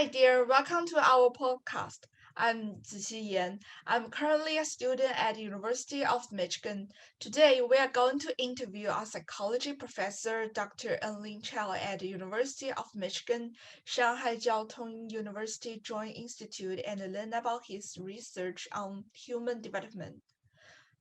Hi dear, welcome to our podcast. I'm Ziqi Yan. I'm currently a student at the University of Michigan. Today we are going to interview our psychology professor, Dr. En-Ling Chiao at the University of Michigan, Shanghai Jiao Tong University Joint Institute and learn about his research on human development.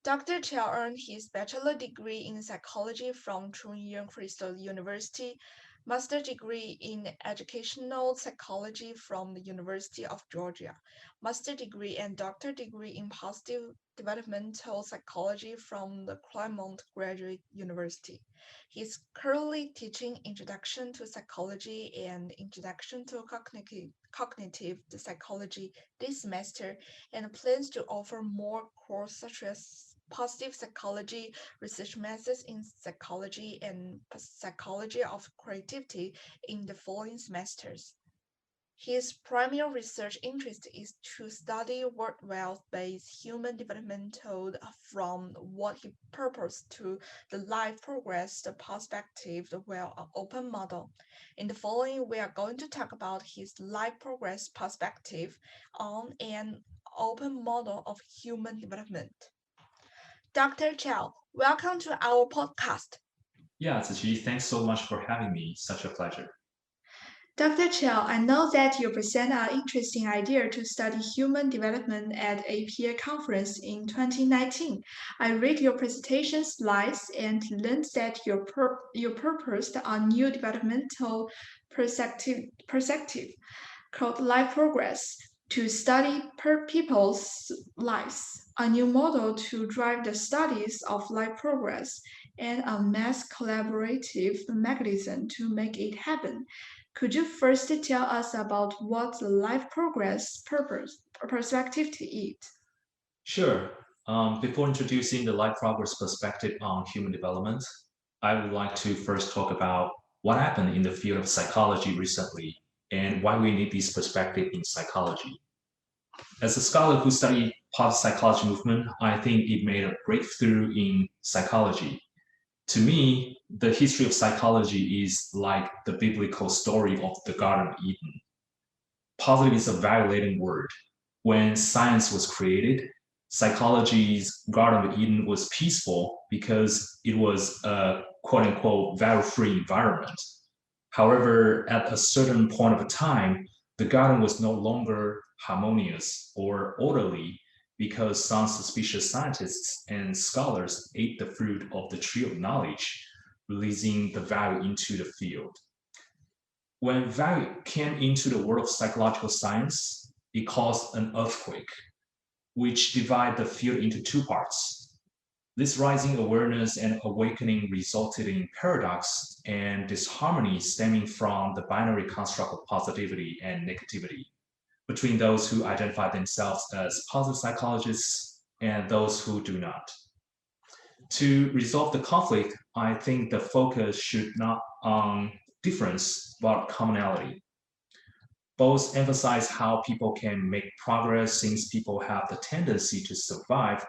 Dr. Chiao earned his bachelor degree in psychology from Chung Crystal University, master degree in educational psychology from the University of Georgia, master degree and doctor degree in positive developmental psychology from the Claremont Graduate University. He's currently teaching Introduction to Psychology and Introduction to Cognitive Psychology this semester and plans to offer more courses such as positive psychology, research methods in psychology, and psychology of creativity in the following semesters. His primary research interest is to study world wealth-based human developmental from what he proposed to the life progress perspective, the well open model. In the following, we are going to talk about his life progress perspective on an open model of human development. Dr. Chow, welcome to our podcast. Yeah, Ziqi, thanks so much for having me. Such a pleasure. Dr. Chow, I know that you present an interesting idea to study human development at APA conference in 2019. I read your presentation slides and learned that you proposed a new developmental perspective called life progress to study people's lives, a new model to drive the studies of life progress, and a mass collaborative mechanism to make it happen. Could you first tell us about what the life progress purpose perspective is? Sure. Before introducing the life progress perspective on human development, I would like to first talk about what happened in the field of psychology recently and why we need this perspective in psychology. As a scholar who studied positive psychology movement, I think it made a breakthrough in psychology. To me, the history of psychology is like the biblical story of the Garden of Eden. Positive is a violating word. When science was created, psychology's Garden of Eden was peaceful because it was a quote unquote value free environment. However, at a certain point of time, the garden was no longer harmonious or orderly because some suspicious scientists and scholars ate the fruit of the tree of knowledge, releasing the value into the field. When value came into the world of psychological science, it caused an earthquake, which divided the field into two parts. This rising awareness and awakening resulted in paradox and disharmony stemming from the binary construct of positivity and negativity between those who identify themselves as positive psychologists and those who do not. To resolve the conflict, I think the focus should not on difference but commonality. Both emphasize how people can make progress since people have the tendency to survive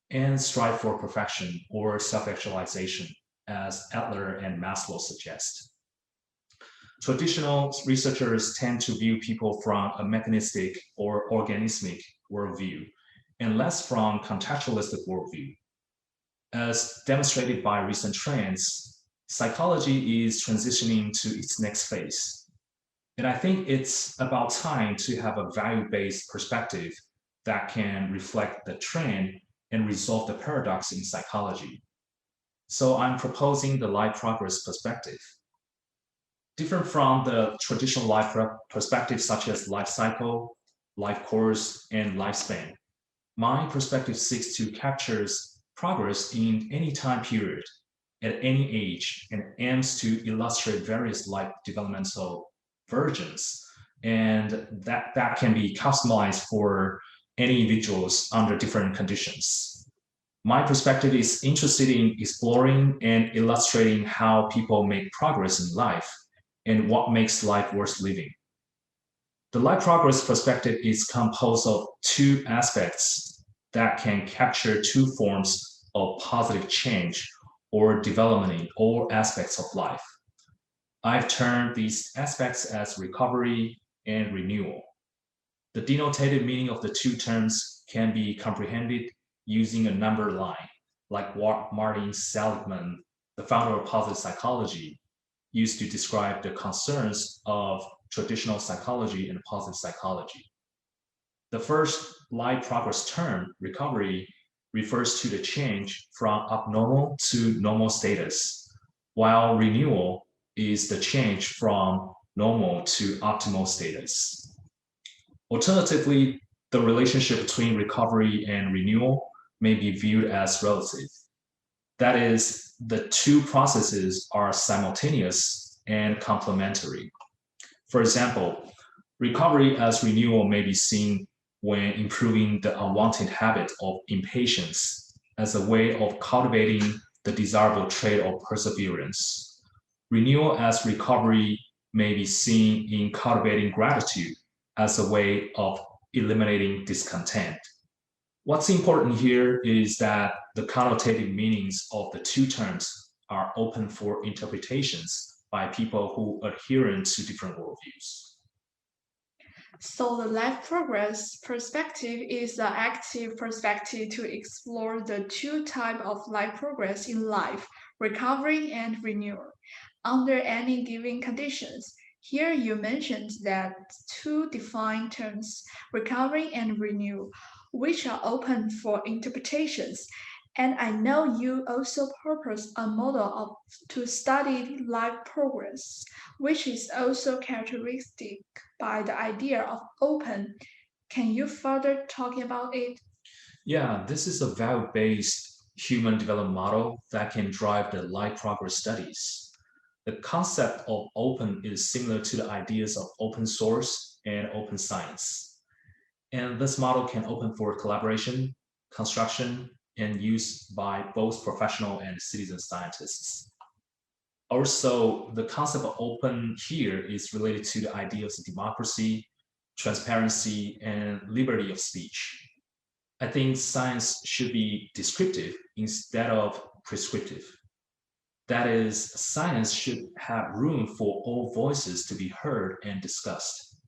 and strive for perfection or self-actualization, as Adler and Maslow suggest. Traditional researchers tend to view people from a mechanistic or organismic worldview and less from contextualistic worldview. As demonstrated by recent trends, psychology is transitioning to its next phase. And I think it's about time to have a value-based perspective that can reflect the trend and resolve the paradox in psychology. So I'm proposing the life progress perspective. Different from the traditional life perspective such as life cycle, life course, and lifespan. My perspective seeks to capture progress in any time period, at any age, and aims to illustrate various life developmental versions. And that can be customized for any individuals under different conditions. My perspective is interested in exploring and illustrating how people make progress in life and what makes life worth living. The life progress perspective is composed of two aspects that can capture two forms of positive change or development in all aspects of life. I've termed these aspects as recovery and renewal. The denotative meaning of the two terms can be comprehended using a number line, like what Martin Seligman, the founder of positive psychology, used to describe the concerns of traditional psychology and positive psychology. The first life progress term, recovery, refers to the change from abnormal to normal status, while renewal is the change from normal to optimal status. Alternatively, the relationship between recovery and renewal may be viewed as relative. That is, the two processes are simultaneous and complementary. For example, recovery as renewal may be seen when improving the unwanted habit of impatience as a way of cultivating the desirable trait of perseverance. Renewal as recovery may be seen in cultivating gratitude as a way of eliminating discontent. What's important here is that the connotative meanings of the two terms are open for interpretations by people who adhere to different worldviews. So the life progress perspective is the active perspective to explore the two types of life progress in life, recovery and renewal, under any given conditions. Here you mentioned that two defined terms, recovery and renewal, which are open for interpretations. And I know you also propose a model of to study life progress, which is also characteristic by the idea of open. Can you further talk about it? Yeah, this is a value-based human development model that can drive the life progress studies. The concept of open is similar to the ideas of open source and open science. And this model can open for collaboration, construction, and use by both professional and citizen scientists. Also, the concept of open here is related to the ideas of democracy, transparency, and liberty of speech. I think science should be descriptive instead of prescriptive. That is, science should have room for all voices to be heard and discussed.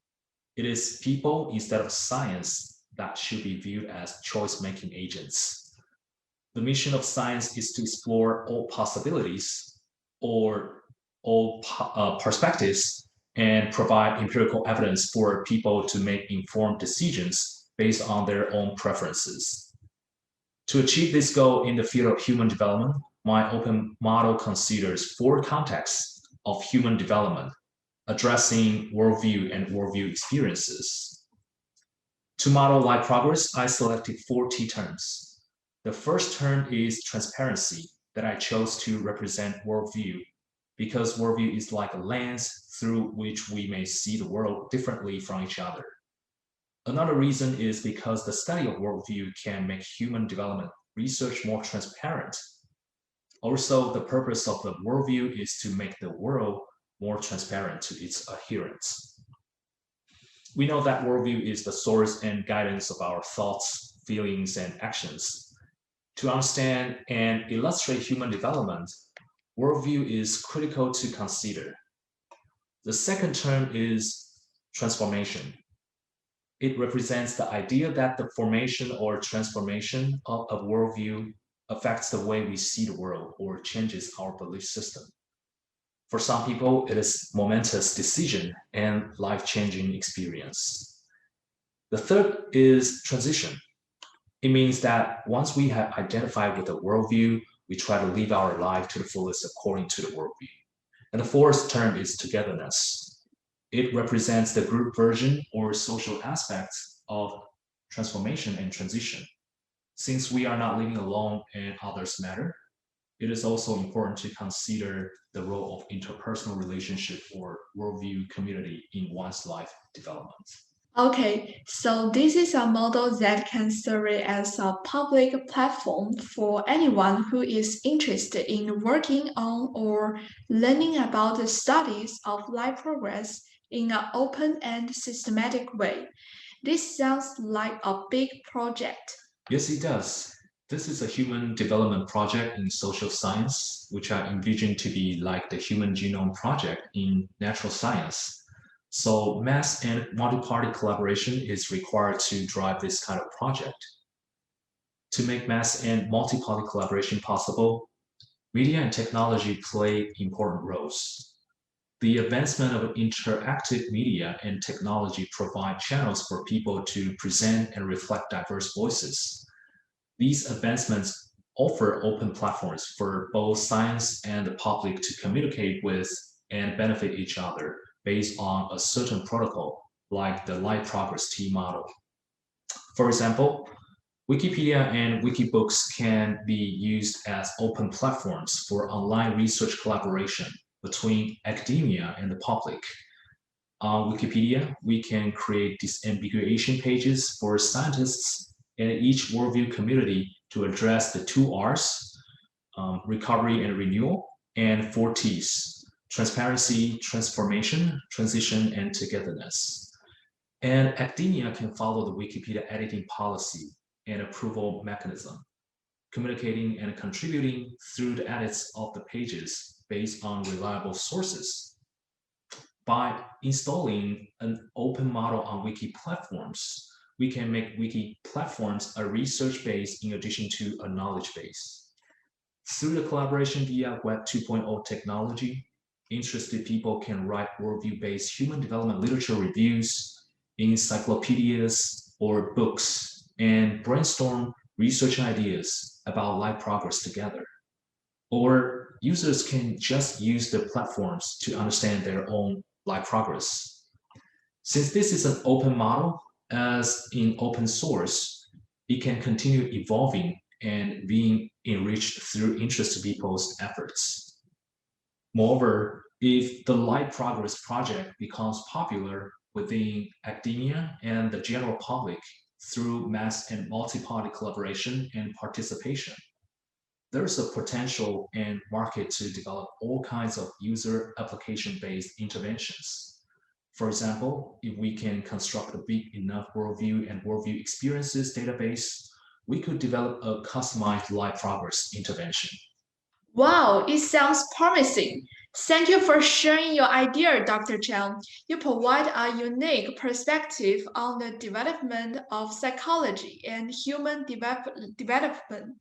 It is people instead of science that should be viewed as choice making agents. The mission of science is to explore all possibilities or all perspectives and provide empirical evidence for people to make informed decisions based on their own preferences. To achieve this goal in the field of human development, my open model considers four contexts of human development, addressing worldview and worldview experiences. To model life progress, I selected four T terms. The first term is transparency, that I chose to represent worldview, because worldview is like a lens through which we may see the world differently from each other. Another reason is because the study of worldview can make human development research more transparent. Also, the purpose of the worldview is to make the world more transparent to its adherents. We know that worldview is the source and guidance of our thoughts, feelings, and actions. To understand and illustrate human development, worldview is critical to consider. The second term is transformation. It represents the idea that the formation or transformation of a worldview affects the way we see the world or changes our belief system. For some people, it is momentous decision and life-changing experience. The third is transition. It means that once we have identified with a worldview, we try to live our life to the fullest according to the worldview. And the fourth term is togetherness. It represents the group version or social aspects of transformation and transition. Since we are not living alone and others matter, it is also important to consider the role of interpersonal relationship or worldview community in one's life development. Okay, so this is a model that can serve as a public platform for anyone who is interested in working on or learning about the studies of life progress in an open and systematic way. This sounds like a big project. Yes, it does. This is a human development project in social science, which I envision to be like the Human Genome Project in natural science. So mass and multi-party collaboration is required to drive this kind of project. To make mass and multi-party collaboration possible, media and technology play important roles. The advancement of interactive media and technology provide channels for people to present and reflect diverse voices. These advancements offer open platforms for both science and the public to communicate with and benefit each other based on a certain protocol, like the Light Progress T model. For example, Wikipedia and Wikibooks can be used as open platforms for online research collaboration between academia and the public. On Wikipedia, we can create disambiguation pages for scientists and each worldview community to address the two R's, recovery and renewal, and four T's, transparency, transformation, transition, and togetherness. And academia can follow the Wikipedia editing policy and approval mechanism, communicating and contributing through the edits of the pages based on reliable sources. By installing an open model on wiki platforms, we can make wiki platforms a research base in addition to a knowledge base. Through the collaboration via Web 2.0 technology, interested people can write worldview based human development literature reviews, encyclopedias, or books, and brainstorm research ideas about life progress together. Or users can just use the platforms to understand their own life progress. Since this is an open model, as in open source, it can continue evolving and being enriched through interested people's efforts. Moreover, if the Light Progress project becomes popular within academia and the general public through mass and multi-party collaboration and participation, there's a potential and market to develop all kinds of user application-based interventions. For example, if we can construct a big enough worldview and worldview experiences database, we could develop a customized life progress intervention. Wow, it sounds promising. Thank you for sharing your idea, Dr. Chiao. You provide a unique perspective on the development of psychology and development.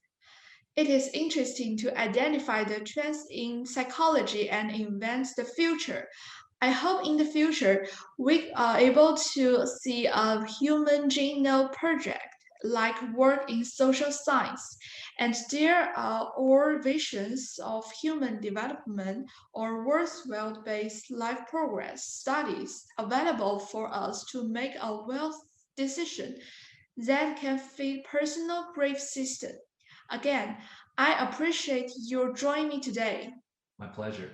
It is interesting to identify the trends in psychology and invent the future. I hope in the future we are able to see a human genome project like work in social science. And there are all visions of human development or worthwhile-based life progress studies available for us to make a well decision that can fit personal belief system. Again, I appreciate your joining me today. My pleasure.